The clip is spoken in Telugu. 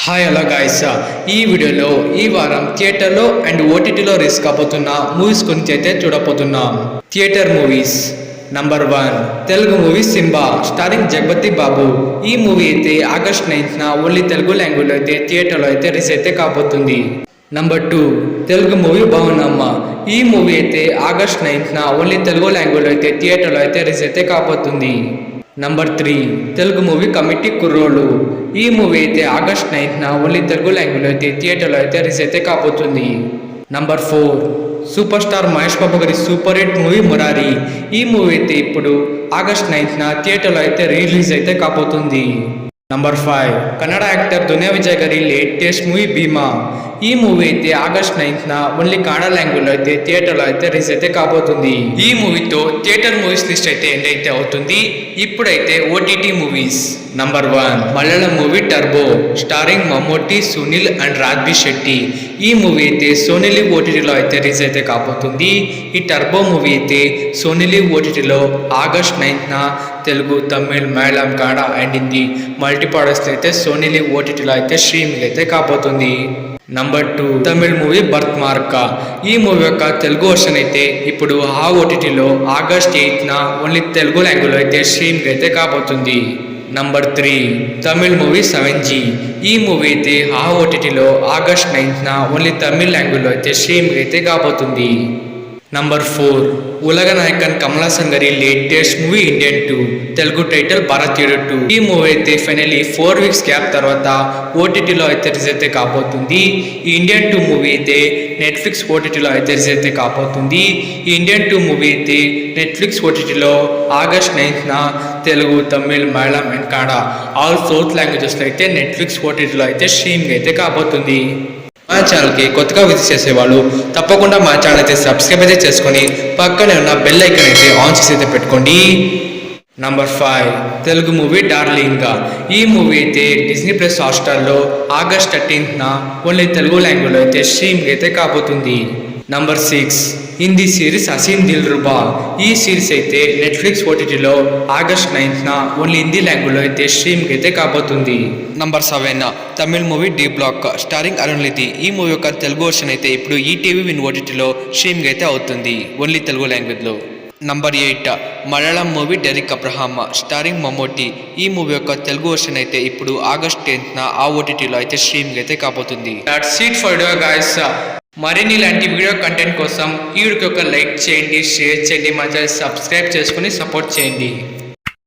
హాయ్ హలో గాయ్స్, ఈ వీడియోలో ఈ వారం థియేటర్లో అండ్ ఓటీటీలో రిలీజ్ కాబోతున్న మూవీస్ గురించి అయితే చూడబోతున్నాం. Theatre movies number 1 Telugu movie Simbaa starring Jagapathi Babu. ఈ మూవీ అయితే ఆగస్ట్ 9న ఓన్లీ తెలుగు లాంగ్వేజ్ లో అయితే థియేటర్లో అయితే రిలీజ్ అయితే కాబోతుంది. Number 2 Telugu movie Bhavanamma. ఈ మూవీ అయితే ఆగస్ట్ 9న ఓన్లీ తెలుగు లాంగ్వేజ్ లో అయితే థియేటర్లో అయితే రిలీజ్ అయితే కాబోతుంది. నంబర్ 3 తెలుగు మూవీ కమిటీ కుర్రోళ్ళు. ఈ మూవీ అయితే ఆగస్ట్ 9న ఓన్లీ తెలుగు లాంగ్వేజ్ అయితే థియేటర్లో అయితే రిలీజ్ అయితే కాబోతుంది. Number 4 super star Mahesh Babu గారి సూపర్ హిట్ మూవీ మురారి. ఈ మూవీ అయితే ఇప్పుడు ఆగస్ట్ 9న థియేటర్లో అయితే రిలీజ్ అయితే కాబోతుంది. నంబర్ 5 కన్నడ యాక్టర్ దునియా విజయ్ గారి లేటెస్ట్ మూవీ భీమా. ఈ మూవీ అయితే ఆగస్ట్ 9న ఓన్లీ కన్నడ లాంగ్వేజ్ లో అయితే థియేటర్లో అయితే రిలీజ్ అయితే కాబోతుంది. ఈ మూవీతో థియేటర్ మూవీస్ లిస్ట్ అయితే ఎండ్ అయితే అవుతుంది. ఇప్పుడైతే OTT movies. Number 1 Malayalam movie Turbo starring Mammootty, Sunil and Raj B Shetty. ఈ మూవీ అయితే సోనీ లివ్ ఓటీటీలో అయితే రిలీజ్ అయితే కాబోతుంది. ఈ టర్బో మూవీ అయితే సోనీ లివ్ ఓటీటీలో ఆగస్ట్ 9న తెలుగు, తమిళ్, మలయాళం, కన్నడ అండ్ హిందీ మల్టీప్లాట్స్ అయితే సోనీ లివ్ ఓటీటీలో అయితే స్ట్రీమింగ్ అయితే కాబోతుంది. నంబర్ 2 తమిళ్ మూవీ బర్త్ మార్క. ఈ మూవీ యొక్క తెలుగు వర్షన్ అయితే ఇప్పుడు ఆ ఓటీటీలో ఆగస్ట్ 8న ఓన్లీ తెలుగు లాంగ్వేజ్ లో అయితే స్ట్రీమింగ్ అయితే కాబోతుంది. Number 3 Tamil movie 7G. ఈ మూవీ అయితే ఆ ఓటీటీలో ఆగస్ట్ 9న ఓన్లీ తమిళ్ లాంగ్వేజ్ లో అయితే స్ట్రీమింగ్ అయితే కాబోతుంది. నంబర్ 4 ఉలగ నాయకన్ కమల్ హాసన్ గారి latest movie Indian 2 Telugu title భారతీయుడు 2. ఈ మూవీ అయితే ఫైనల్లీ 4 వీక్స్ గ్యాప్ తర్వాత ఓటీటీలో అయితే రిలీజ్ అయితే కాబోతుంది. ఈ ఇండియన్ 2 మూవీ అయితే నెట్ఫ్లిక్స్ ఓటీటీలో అయితే రిలీజ్ అయితే కాబోతుంది. ఈ ఇండియన్ 2 మూవీ అయితే నెట్ఫ్లిక్స్ ఓటీటీలో ఆగస్ట్ 9న Telugu, Tamil, Malayalam and Kannada all south languages లో అయితే నెట్ఫ్లిక్స్ ఓటీటీలో అయితే స్ట్రీమింగ్ అయితే కాబోతుంది. మా ఛానల్కి కొత్తగా విజిట్ చేసేవాళ్ళు తప్పకుండా మా ఛానల్ అయితే సబ్స్క్రైబ్ అయితే చేసుకొని పక్కనే ఉన్న బెల్ ఐకాన్ అయితే ఆన్ చేసి అయితే పెట్టుకోండి. Number 5 Telugu movie Darling. ఈ మూవీ అయితే డిజ్నీ ప్లస్ హాట్స్టార్లో ఆగస్ట్ 13న ఓన్లీ తెలుగు లాంగ్వేజ్లో అయితే స్ట్రీమింగ్ అయితే కాబోతుంది. Number 6 Hindi series Haseen Dillruba. ఈ సిరీస్ అయితే నెట్ఫ్లిక్స్ ఓటీటీలో ఆగస్ట్ 9న ఓన్లీ హిందీ లాంగ్వేజ్లో అయితే స్ట్రీమింగ్ అయితే కాబోతుంది. Number 7 Tamil movie D Block starring Arulnithi. ఈ మూవీ యొక్క తెలుగు వర్షన్ అయితే ఇప్పుడు ఈటీవీ విన్ ఓటీటీలో స్ట్రీమింగ్ అయితే అవుతుంది ఓన్లీ తెలుగు లాంగ్వేజ్లో. Number 8 Malayalam movie Derick Abraham starring Mammootty. ఈ మూవీ యొక్క తెలుగు వర్షన్ అయితే ఇప్పుడు ఆగస్ట్ 10న ఆ ఓటీటీలో అయితే స్ట్రీమింగ్ అయితే కాబోతుంది. That's it for your guys. మరిన్ని ఇలాంటి వీడియో కంటెంట్ కోసం ఈ వీడియోకి ఒక లైక్ చేయండి, షేర్ చేయండి, మా ఛానల్ సబ్స్క్రైబ్ చేసుకుని సపోర్ట్ చేయండి.